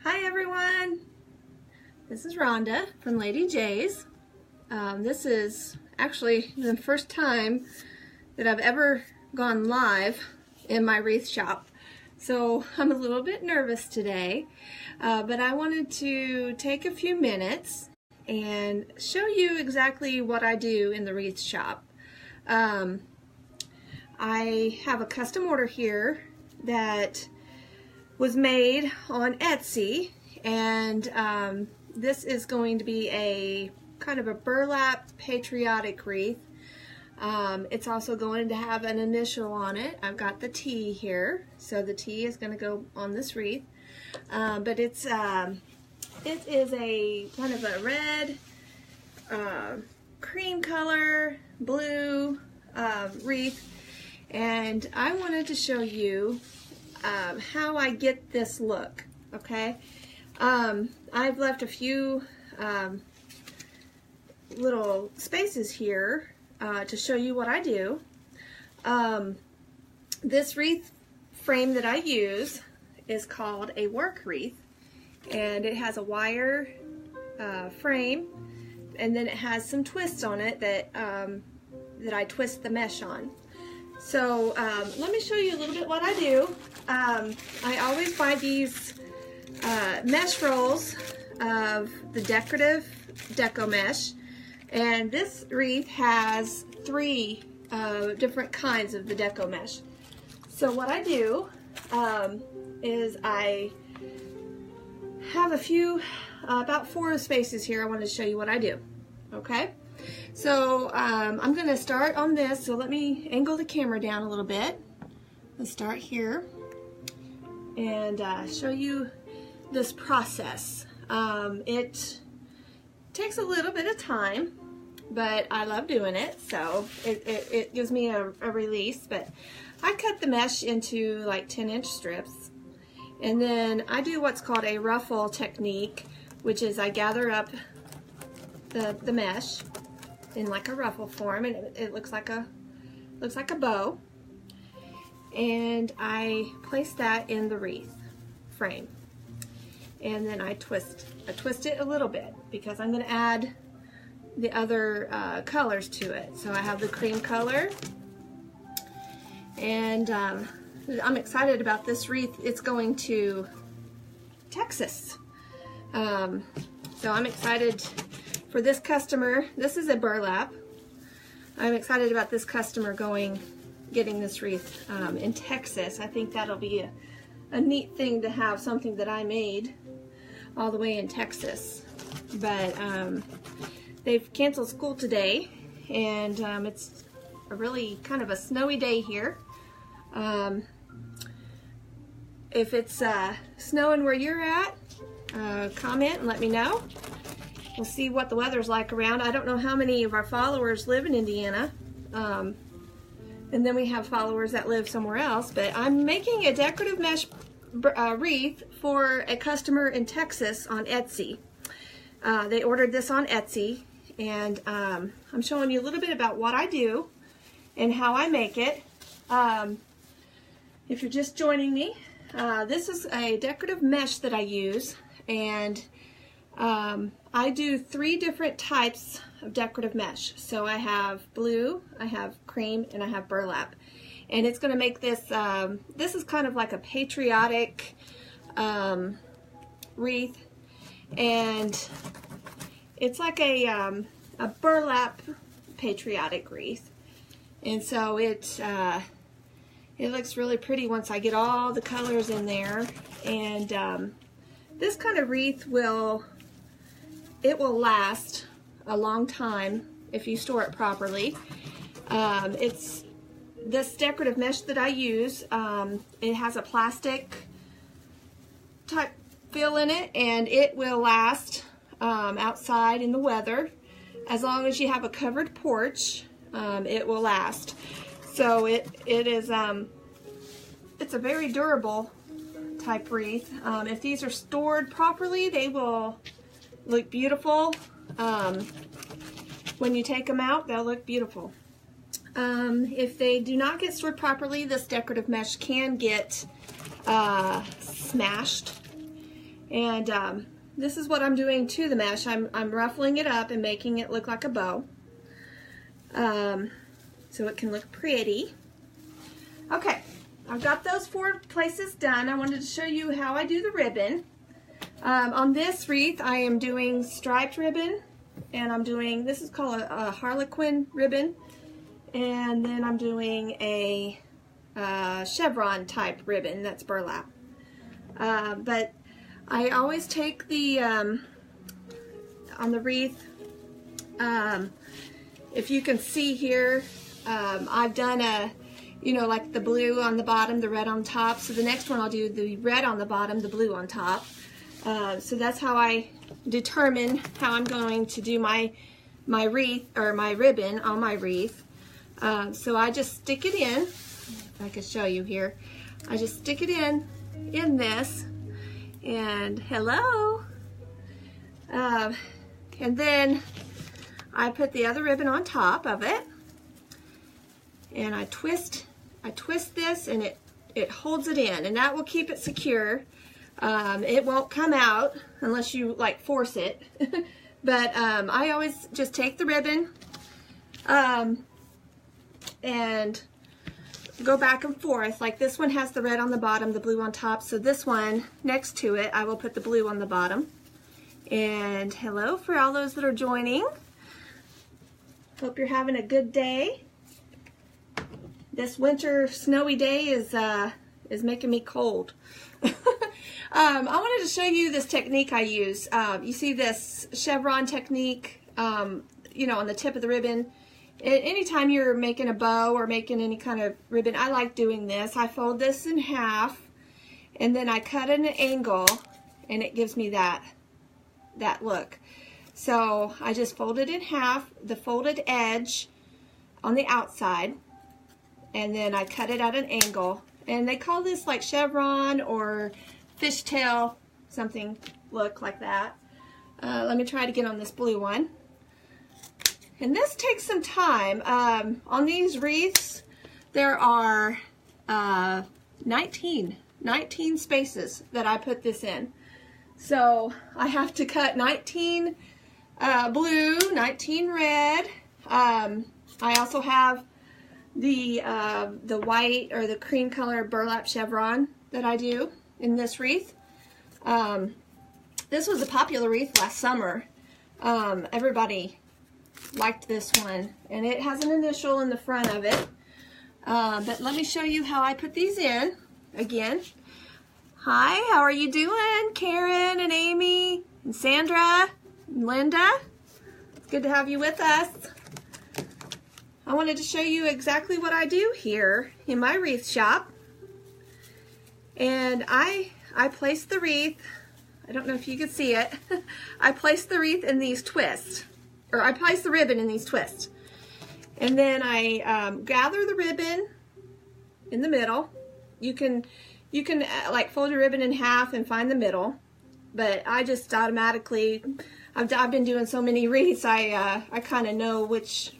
Hi everyone, this is Rhonda from Lady J's. This is actually the first time that I've ever gone live in my wreath shop, so I'm a little bit nervous today, but I wanted to take a few minutes and show you exactly what I do in the wreath shop. I have a custom order here that was made on Etsy, and this is going to be a kind of a burlap patriotic wreath. It's also going to have an initial on it. I've got the T here, so the T is going to go on this wreath, but it is a kind of a red, cream color, blue wreath, and I wanted to show you how I get this look. Okay, I've left a few little spaces here to show you what I do. This wreath frame that I use is called a work wreath, and it has a wire frame, and then it has some twists on it that I twist the mesh on. So let me show you a little bit what I do. I always buy these mesh rolls of the decorative deco mesh, and this wreath has 3 different kinds of the deco mesh. So what I do is I have a few, about 4 spaces here. I want to show you what I do. Okay, so I'm going to start on this, so let me angle the camera down a little bit. Let's start here and show you this process. It takes a little bit of time, but I love doing it, so it gives me a release. But I cut the mesh into like 10-inch strips, and then I do what's called a ruffle technique, which is I gather up the mesh in like a ruffle form, and it looks like a bow, and I place that in the wreath frame, and then I twist it a little bit because I'm going to add the other colors to it. So I have the cream color, and I'm excited about this wreath. It's going to Texas, so I'm excited for this customer. This is a burlap. I'm excited about this customer getting this wreath in Texas. I think that'll be a neat thing to have something that I made all the way in Texas. But they've canceled school today, and it's a really kind of a snowy day here. If it's snowing where you're at, comment and let me know. We'll see what the weather's like around. I don't know how many of our followers live in Indiana, and then we have followers that live somewhere else, but I'm making a decorative mesh wreath for a customer in Texas on Etsy. They ordered this on Etsy, and I'm showing you a little bit about what I do and how I make it. If you're just joining me, this is a decorative mesh that I use, and I do 3 different types of decorative mesh. So I have blue, I have cream, and I have burlap. And it's going to make this, this is kind of like a patriotic wreath, and it's like a burlap patriotic wreath. And so it looks really pretty once I get all the colors in there. And this kind of wreath will last a long time if you store it properly. It's this decorative mesh that I use. It has a plastic type feel in it, and it will last outside in the weather. As long as you have a covered porch, it will last. So it is it's a very durable type wreath. If these are stored properly, they will look beautiful. When you take them out, they'll look beautiful. If they do not get stored properly, this decorative mesh can get smashed, And this is what I'm doing to the mesh. I'm ruffling it up and making it look like a bow, so it can look pretty. Okay, I've got those 4 places done. I wanted to show you how I do the ribbon. On this wreath, I am doing striped ribbon, and I'm doing, this is called a harlequin ribbon, and then I'm doing a chevron type ribbon, that's burlap. But I always take the, on the wreath, if you can see here, I've done a, you know, like the blue on the bottom, the red on top. So the next one I'll do the red on the bottom, the blue on top. So that's how I determine how I'm going to do my wreath, or my ribbon on my wreath. So I just stick it in. If I can show you here. I just stick it in this, and hello. And then I put the other ribbon on top of it, and I twist this, and it holds it in, and that will keep it secure. It won't come out unless you like force it. But I always just take the ribbon and go back and forth. Like this one has the red on the bottom, the blue on top, so this one next to it I will put the blue on the bottom. And hello for all those that are joining. Hope you're having a good day. This winter snowy day is making me cold. I wanted to show you this technique I use. You see this chevron technique, you know, on the tip of the ribbon. Anytime you're making a bow or making any kind of ribbon, I like doing this. I fold this in half, and then I cut at an angle, and it gives me that look. So I just fold it in half, the folded edge on the outside, and then I cut it at an angle. And they call this like chevron or fishtail, something look like that. Let me try to get on this blue one. And this takes some time. On these wreaths, there are 19 spaces that I put this in. So I have to cut 19 blue, 19 red. I also have the white or the cream color burlap chevron that I do in this wreath. This was a popular wreath last summer. Everybody liked this one, and it has an initial in the front of it. But let me show you how I put these in again. Hi, how are you doing? Karen and Amy and Sandra and Linda. It's good to have you with us. I wanted to show you exactly what I do here in my wreath shop. And I place the wreath, I don't know if you can see it, I place the wreath in these twists, or I place the ribbon in these twists. And then I gather the ribbon in the middle. You can like fold your ribbon in half and find the middle, but I just automatically, I've been doing so many wreaths, I kind of know which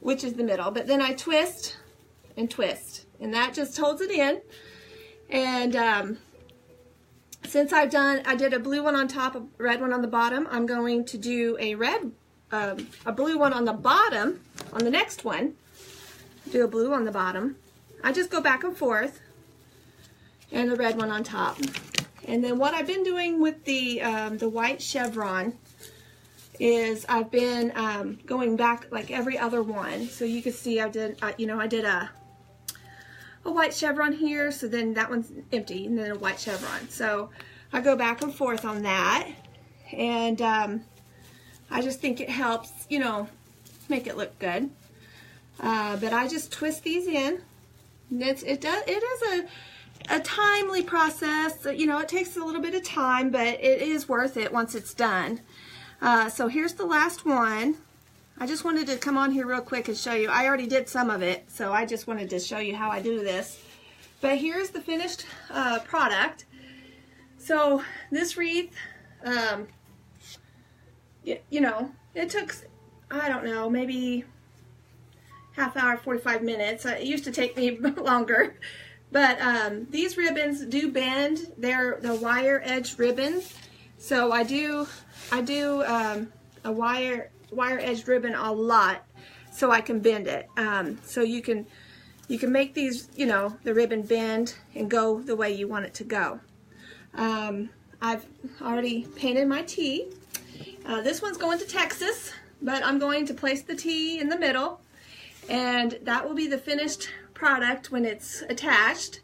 is the middle. But then I twist and twist, and that just holds it in. And since I did a blue one on top, a red one on the bottom, I'm going to do a blue one on the bottom on the next one. Do a blue on the bottom. I just go back and forth, and the red one on top. And then what I've been doing with the white chevron is I've been going back like every other one. So you can see I did a white chevron here, so then that one's empty, and then a white chevron. So I go back and forth on that, and I just think it helps, you know, make it look good. But I just twist these in. And it is a timely process. You know, it takes a little bit of time, but it is worth it once it's done. So here's the last one. I just wanted to come on here real quick and show you. I already did some of it, so I just wanted to show you how I do this. But here's the finished product. So this wreath, you know, it took, I don't know, maybe half hour, 45 minutes. It used to take me longer. But these ribbons do bend. They're the wire edge ribbons. So I do a wire edge ribbon a lot, so I can bend it. So you can make these, you know, the ribbon bend and go the way you want it to go. I've already painted my T. This one's going to Texas, but I'm going to place the T in the middle, and that will be the finished product when it's attached.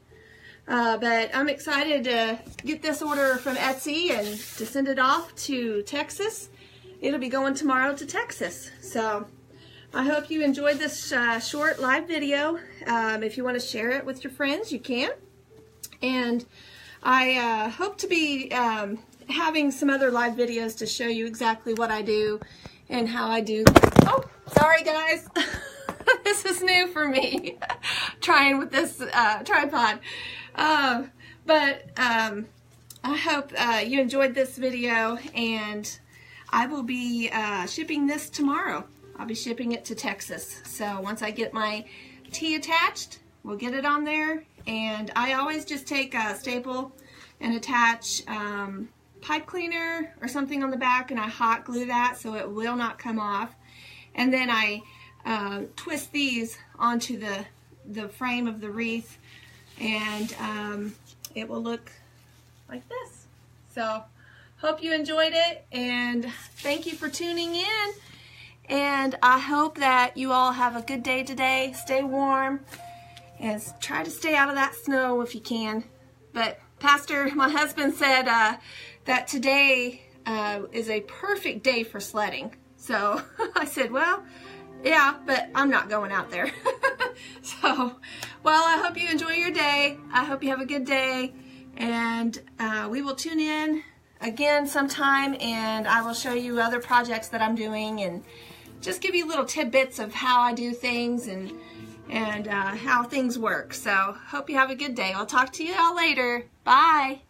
But I'm excited to get this order from Etsy and to send it off to Texas. It'll be going tomorrow to Texas. So I hope you enjoyed this short live video. If you want to share it with your friends, you can. And I hope to be having some other live videos to show you exactly what I do and how I do. Oh, sorry guys. This is new for me, trying with this tripod. But I hope you enjoyed this video, and I will be shipping this tomorrow. I'll be shipping it to Texas. So once I get my T attached, we'll get it on there. And I always just take a staple and attach pipe cleaner or something on the back, and I hot glue that so it will not come off. And then I twist these onto the frame of the wreath, and it will look like this. So hope you enjoyed it, and thank you for tuning in, and I hope that you all have a good day today. Stay warm and try to stay out of that snow if you can. But Pastor, my husband, said that today is a perfect day for sledding. So I said, well, yeah, but I'm not going out there. So, well, I hope you enjoy your day. I hope you have a good day. And we will tune in again sometime, and I will show you other projects that I'm doing and just give you little tidbits of how I do things and how things work. So, hope you have a good day. I'll talk to you all later. Bye.